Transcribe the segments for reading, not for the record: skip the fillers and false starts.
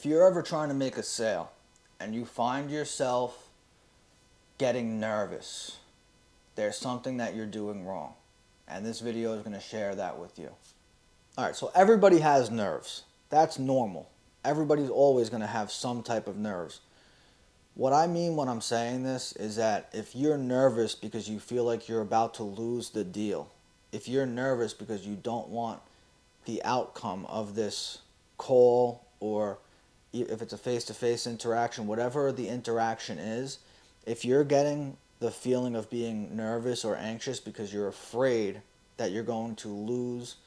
If you're ever trying to make a sale and you find yourself getting nervous, there's something that you're doing wrong. And this video is going to share that with you. Alright, so everybody has nerves. That's normal. Everybody's always going to have some type of nerves. What I mean when I'm saying this is that if you're nervous because you feel like you're about to lose the deal, if you're nervous because you don't want the outcome of this call, or if it's a face-to-face interaction, whatever the interaction is, if you're getting the feeling of being nervous or anxious because you're afraid that you're going to lose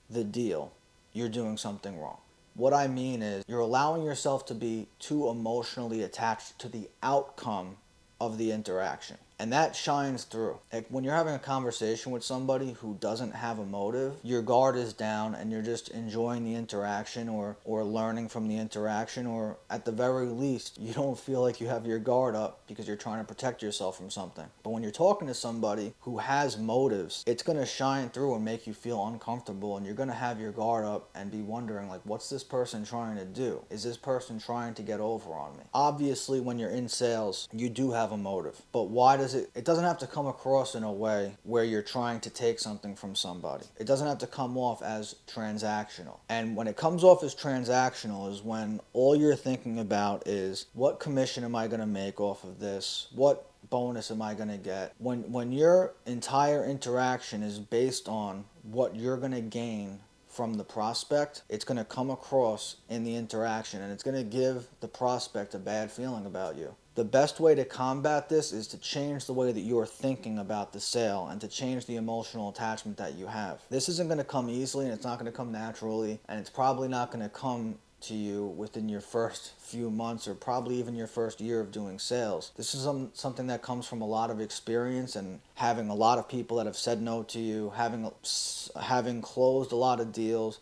the deal, you're doing something wrong. What I mean is you're allowing yourself to be too emotionally attached to the outcome of the interaction. And that shines through. Like when you're having a conversation with somebody who doesn't have a motive, your guard is down and you're just enjoying the interaction or learning from the interaction, or at the very least, you don't feel like you have your guard up because you're trying to protect yourself from something. But when you're talking to somebody who has motives, it's going to shine through and make you feel uncomfortable, and you're going to have your guard up and be wondering, like, what's this person trying to do? Is this person trying to get over on me? Obviously, when you're in sales, you do have a motive. But why does it doesn't have to come across in a way where you're trying to take something from somebody. It doesn't have to come off as transactional. And when it comes off as transactional is when all you're thinking about is, what commission am I going to make off of this? What bonus am I going to get? When your entire interaction is based on what you're going to gain from the prospect, it's going to come across in the interaction, and it's going to give the prospect a bad feeling about you. The best way to combat this is to change the way that you're thinking about the sale and to change the emotional attachment that you have. This isn't going to come easily, and it's not going to come naturally, and it's probably not going to come to you within your first few months or probably even your first year of doing sales. This is something that comes from a lot of experience and having a lot of people that have said no to you, having closed a lot of deals.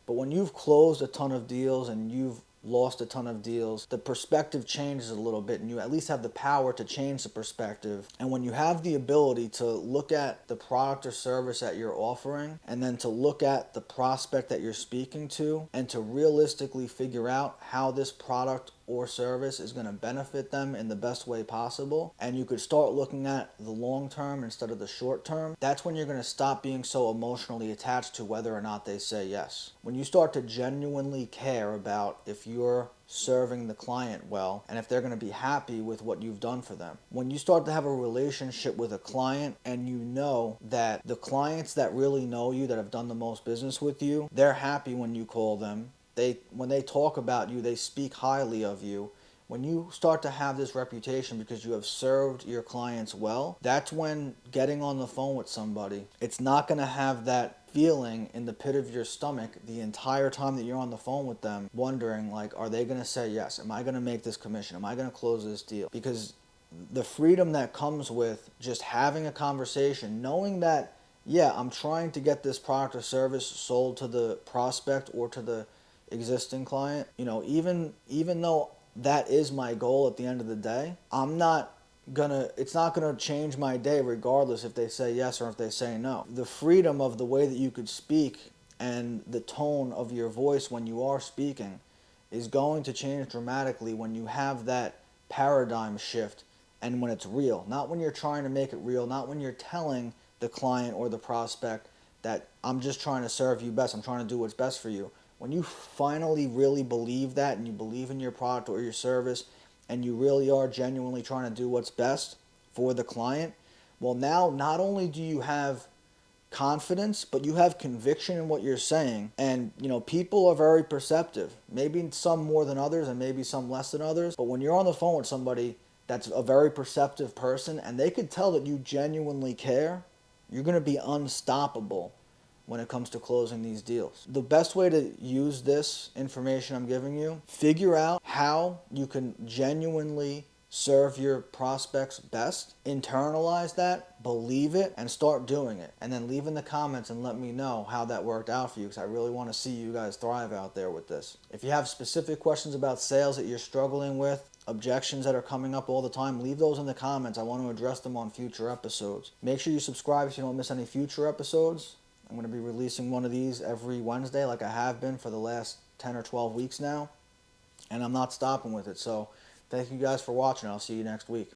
But when you've closed a ton of deals and you've lost a ton of deals, the perspective changes a little bit, and you at least have the power to change the perspective. And when you have the ability to look at the product or service that you're offering, and then to look at the prospect that you're speaking to, and to realistically figure out how this product or service is going to benefit them in the best way possible, and you could start looking at the long term instead of the short term, that's when you're going to stop being so emotionally attached to whether or not they say yes. When you start to genuinely care about if you're serving the client well and if they're going to be happy with what you've done for them. When you start to have a relationship with a client and you know that the clients that really know you, that have done the most business with you, they're happy when you call them. When they talk about you, they speak highly of you. When you start to have this reputation because you have served your clients well, that's when getting on the phone with somebody, it's not going to have that feeling in the pit of your stomach the entire time that you're on the phone with them, wondering, like, are they going to say yes? Am I going to make this commission? Am I going to close this deal? Because the freedom that comes with just having a conversation, knowing that, yeah, I'm trying to get this product or service sold to the prospect or to the existing client, even though that is my goal at the end of the day, it's not gonna change my day regardless if they say yes or if they say no. The freedom of the way that you could speak and the tone of your voice when you are speaking is going to change dramatically when you have that paradigm shift, and when it's real, not when you're trying to make it real, not when you're telling the client or the prospect that I'm just trying to serve you best, I'm trying to do what's best for you. When you finally really believe that, and you believe in your product or your service, and you really are genuinely trying to do what's best for the client, well, now not only do you have confidence, but you have conviction in what you're saying. And people are very perceptive, maybe some more than others and maybe some less than others, but when you're on the phone with somebody that's a very perceptive person and they could tell that you genuinely care, you're going to be unstoppable when it comes to closing these deals. The best way to use this information I'm giving you, figure out how you can genuinely serve your prospects best, internalize that, believe it, and start doing it. And then leave in the comments and let me know how that worked out for you, because I really want to see you guys thrive out there with this. If you have specific questions about sales that you're struggling with, objections that are coming up all the time, leave those in the comments. I want to address them on future episodes. Make sure you subscribe so you don't miss any future episodes. I'm going to be releasing one of these every Wednesday like I have been for the last 10 or 12 weeks now. and I'm not stopping with it. So thank you guys for watching. I'll see you next week.